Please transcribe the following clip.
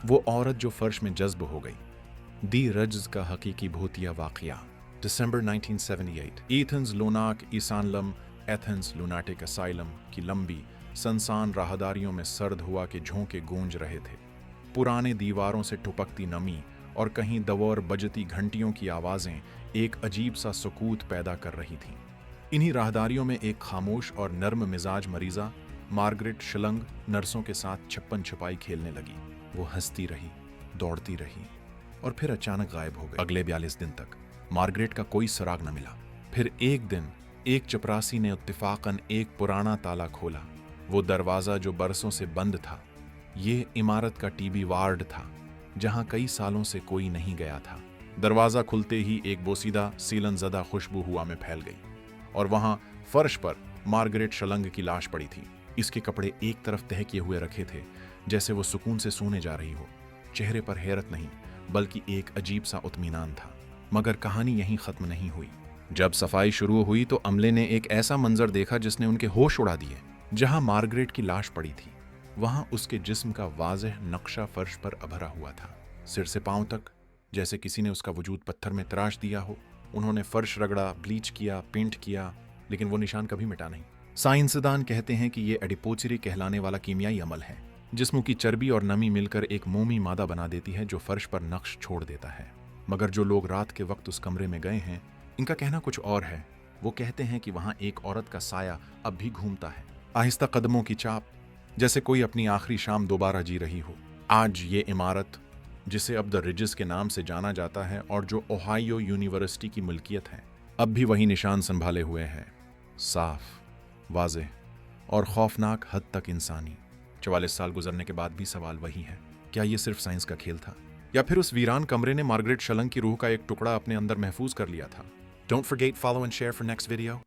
वो औरत जो फर्श में जज्ब हो गई। दी रज्ज का हकीकी भूतिया वाकया। दिसंबर 1978। एथेंस लोनाक ईसानलम एथेंस लुनाटिक असाइलम की लंबी सनसान राहदारियों में सर्द हुआ के झोंके गूंज रहे थे। पुराने दीवारों से टुपकती नमी और कहीं दवौर बजती घंटियों की आवाजें एक अजीब सा सुकूत पैदा कर रही थीं। इन्हीं राहदारियों में एक खामोश और नर्म मिजाज मरीजा मार्गरेट शलंग नर्सों के साथ छप्पन छुपाई खेलने लगी। वो हंसती रही, दौड़ती रही और फिर अचानक गायब हो गई। अगले 42 दिन तक मार्गरेट का कोई सुराग न मिला। फिर एक दिन एक चपरासी ने इत्तेफाकन एक पुराना ताला खोला। वो दरवाजा जो बरसों से बंद था। ये इमारत का टीबी वार्ड था जहां कई सालों से कोई नहीं गया था। दरवाजा खुलते ही एक बोसीदा सीलनजदा खुशबू हुआ में फैल गई और वहां फर्श पर मार्गरेट शलंग की लाश पड़ी थी। इसके कपड़े एक तरफ तह किए हुए रखे थे जैसे वो सुकून से सोने जा रही हो। चेहरे पर हैरत नहीं बल्कि एक अजीब सा उत्मीनान था। मगर कहानी यहीं खत्म नहीं हुई। जब सफाई शुरू हुई तो अमले ने एक ऐसा मंजर देखा जिसने उनके होश उड़ा दिए। जहां मार्गरेट की लाश पड़ी थी वहां उसके जिस्म का वाज़ेह नक्शा फर्श पर अभरा हुआ था, सिर से पांव तक, जैसे किसी ने उसका वजूद पत्थर में तराश दिया हो। उन्होंने फर्श रगड़ा, ब्लीच किया, पेंट किया, लेकिन वो निशान कभी मिटा नहीं। साइंसदान कहते हैं कि ये एडिपोचरी कहलाने वाला कीमियाई अमल है। जिस्म की चर्बी और नमी मिलकर एक मोमी मादा बना देती है जो फर्श पर नक्श छोड़ देता है। मगर जो लोग रात के वक्त उस कमरे में गए हैं, इनका कहना कुछ और है। वो कहते हैं कि वहां एक औरत का साया अब भी घूमता है, आहिस्ता कदमों की चाप, जैसे कोई अपनी आखिरी शाम दोबारा जी रही हो। आज ये इमारत, जिसे अब द रिजेस के नाम से जाना जाता है और जो ओहायो यूनिवर्सिटी की मिल्कियत है, अब भी वही निशान संभाले हुए है, साफ, वाज़ेह और खौफनाक हद तक इंसानी। 44 साल गुजरने के बाद भी सवाल वही है, क्या ये सिर्फ साइंस का खेल था या फिर उस वीरान कमरे ने मार्गरेट शलंग की रूह का एक टुकड़ा अपने अंदर महफूज कर लिया था। Don't forget follow and share for next video.